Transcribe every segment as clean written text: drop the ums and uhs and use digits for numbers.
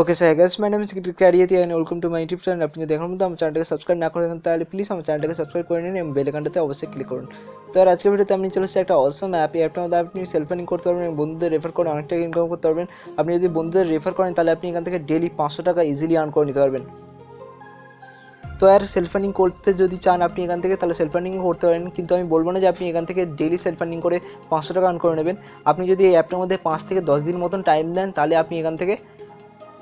Okay sir guys, my name is ক্যারিয়াতি and welcome to my YouTube channel. আপনি যদি এখনো পর্যন্ত আমার চ্যানেলটাকে সাবস্ক্রাইব না করে থাকেন তাহলে প্লিজ আমার চ্যানেলটাকে সাবস্ক্রাইব করে নিন এবং বেল আইকনটাতে অবশ্যই ক্লিক করুন। তো আর আজকের ভিডিওতে আমি চলে এসেছি একটা অসম অ্যাপ। এই অ্যাপটার মধ্যে আপনি সেলফ আর্নিং করতে পারবেন এবং বন্ধুদের রেফার করে অনেক টাকা ইনকাম করতে পারবেন। আপনি যদি বন্ধুদের রেফার করেন তাহলে আপনি এখান থেকে ডেলি 500 টাকা ইজিলি আর্ন করে নিতে পারবেন। তো আর সেলফ আর্নিং করতে যদি চান আপনি এখান থেকে তাহলে সেলফ আর্নিং করতে পারেন, কিন্তু আমি বলবো না যে আপনি এখান থেকে ডেলি সেলফ আর্নিং করে 500 টাকা আর্ন করে নেবেন। আপনি যদি এই অ্যাপটার মধ্যে 5 থেকে 10 দিন মতন টাইম দেন তাহলে আপনি এখান থেকে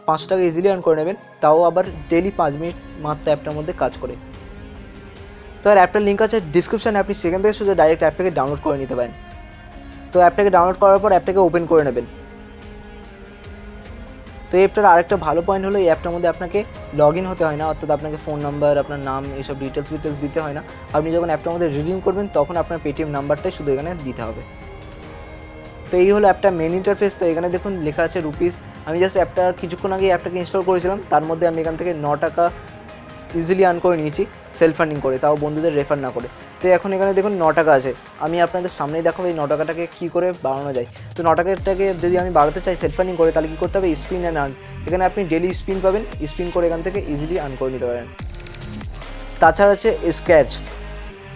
500 টাকা ইজিলি আর্ন করে নেবেন, তাও আবার ডেলি 5 মিনিট মাত্র অ্যাপটার মধ্যে কাজ করে। তো আর অ্যাপটার লিঙ্ক আছে ডিসক্রিপশানে, আপনি সেখান থেকে শুধু ডাইরেক্ট অ্যাপটাকে ডাউনলোড করে নিতে পারেন। তো অ্যাপটাকে ডাউনলোড করার পর অ্যাপটাকে ওপেন করে নেবেন। তো এই অ্যাপটার আরেকটা ভালো পয়েন্ট হলো এই অ্যাপটার মধ্যে আপনাকে লগ ইন হতে হয় না, অর্থাৎ আপনাকে ফোন নাম্বার, আপনার নাম, এইসব ডিটেলস দিতে হয় না। আপনি যখন অ্যাপটার মধ্যে রিডিম করবেন তখন আপনার পেটিএম নাম্বারটাই শুধু এখানে দিতে হবে। তো এই হলো অ্যাপটা মেন ইন্টারফেস। তো এখানে দেখুন লেখা আছে রুপিস। আমি জাস্ট অ্যাপটা কিছুক্ষণ আগে অ্যাপটাকে ইনস্টল করেছিলাম, তার মধ্যে আমি এখান থেকে 9 টাকা ইজিলি আর্ন করে নিয়েছি সেলফ আর্নিং করে, তাও বন্ধুদের রেফার না করে। তো এখন এখানে দেখুন 9 টাকা আছে। আমি আপনাদের সামনেই দেখাবো এই 9 টাকাটাকে কী করে বাড়ানো যায়। তো 9 টাকাটাকে যদি আমি বাড়াতে চাই সেলফ আর্নিং করে তাহলে কী করতে হবে, স্পিন অ্যান্ড আর্ন। এখানে আপনি ডেলি স্পিন পাবেন, স্পিন করে এখান থেকে ইজিলি আর্ন করে নিতে পারেন। তাছাড়া আছে স্ক্র্যাচ।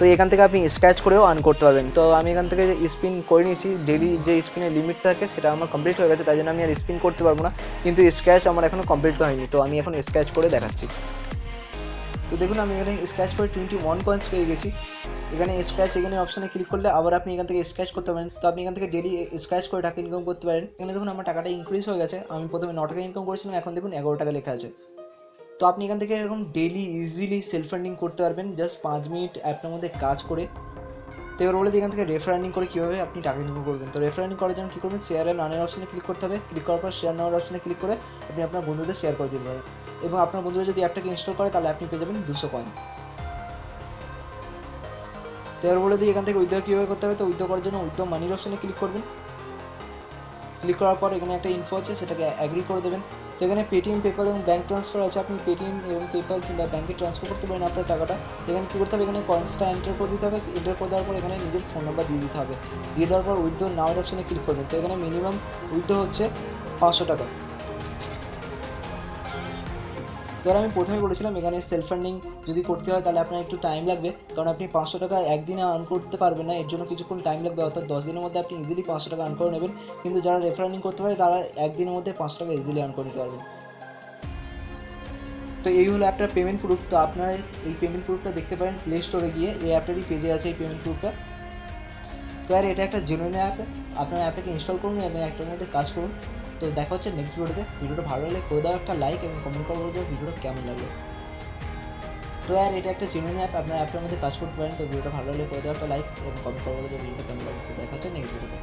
তো এখান থেকে আপনি স্ক্র্যাচ করেও আর্ন করতে পারবেন। তো আমি এখান থেকে স্পিন করে নিয়েছি, ডেলি যে স্পিনের লিমিট থাকে সেটা আমার কমপ্লিট হয়ে গেছে, তাই জন্য আমি আর স্পিন করতে পারবো না, কিন্তু স্ক্র্যাচ আমার এখনও কমপ্লিট হয়নি। তো আমি এখন স্ক্র্যাচ করে দেখাচ্ছি। তো দেখুন আমি এখানে স্ক্র্যাচ করে 21 কয়েন্স পেয়ে গেছি। এখানে স্ক্র্যাচ এখানে অপশানে ক্লিক করলে আবার আপনি এখান থেকে স্ক্র্যাচ করতে পারেন। তো আপনি এখান থেকে ডেলি স্ক্র্যাচ করে টাকা ইনকাম করতে পারেন। এখানে দেখুন আমার টাকাটা ইনক্রিজ হয়ে গেছে। আমি প্রথমে 9 টাকা ইনকাম করেছিলাম, এখন দেখুন 11 টাকা লেখা আছে। তো আপনি এখান থেকে এরকম ডেলি ইজিলি সেলফ আর্নিং করতে পারবেন জাস্ট 5 মিনিট অ্যাপটার মধ্যে কাজ করে। তো এবার বলে দিই এখান থেকে রেফার আর্নিং করে কীভাবে আপনি টাকা ইনকাম করবেন। তো রেফার আর্নিং করার জন্য কী করবেন, শেয়ার অ্যান্ড আর্নের অপশানে ক্লিক করতে হবে। ক্লিক করার পর শেয়ার নেওয়ার অপশানে ক্লিক করে আপনি আপনার বন্ধুদের শেয়ার করে দিতে পারেন, এবং আপনার বন্ধুরা যদি অ্যাপটাকে ইনস্টল করে তাহলে আপনি পেয়ে যাবেন 200 কয়েন। তো এবার বলে দিই এখান থেকে উইথড্র কীভাবে করতে হবে। তো উইথড্র করার জন্য উইথড্র মানির অপশানে ক্লিক করবেন। ক্লিক করার পর এখানে একটা ইনফো আছে, সেটাকে অ্যাগ্রি করে দেবেন। তো এখানে পেটিএম, পেপাল এবং ব্যাঙ্ক ট্রান্সফার আছে। আপনি পেটিএম এবং পেপাল কিংবা ব্যাঙ্কে ট্রান্সফার করতে পারেন আপনার টাকাটা। এখানে কী করতে হবে, এখানে কয়েন্সটা এন্টার করে দিতে হবে। এন্টার করে দেওয়ার পর এখানে নিজের ফোন নাম্বার দিয়ে দিতে হবে। দিয়ে দেওয়ার পর উইথড্র নাও অপশানে ক্লিক করবেন। তো এখানে মিনিমাম উইথড্র হচ্ছে 500 টাকা। তো আমি প্রথমে বলেছিলাম এখানে সেলফ আর্নিং যদি করতে হয় তাহলে আপনার একটু টাইম লাগবে, কারণ আপনি 500 টাকা একদিনে আর্ন করতে পারবেন না, এর জন্য কিছুক্ষণ টাইম লাগবে। অর্থাৎ 10 দিনের মধ্যে আপনি ইজিলি 500 টাকা আর্ন করে নেবেন, কিন্তু যারা রেফার আর্নিং করতে পারে তারা একদিনের মধ্যে 500 টাকা ইজিলি আর্ন করে নিতে পারবেন। তো এই হলো অ্যাপটার পেমেন্ট প্রুফ। তো আপনারা এই পেমেন্ট প্রুফটা দেখতে পারেন প্লে স্টোরে গিয়ে, এই অ্যাপটারই পেজে আছে এই পেমেন্ট প্রুফটা। তো আর এটা একটা জেনুইন অ্যাপ, আপনার অ্যাপটাকে ইনস্টল করুন এবং অ্যাপটার মধ্যে কাজ করুন। তো দেখা হচ্ছে নেক্সট ভিডিওতে। ভিডিওটা ভালো লাগলে করে দাও একটা লাইক এবং কমেন্ট করে বলবো ভিডিওটা কেমন লাগলো। তো আর এটা একটা জেনুইন অ্যাপ, আপনার অ্যাপটার মধ্যে কাজ করতে পারেন। তো ভিডিওটা ভালো লাগলে করে দাও একটা লাইক এবং কমেন্ট করে বলবো ভিডিওটা কেমন লাগলো। তো দেখা হচ্ছে নেক্সট ভিডিওতে।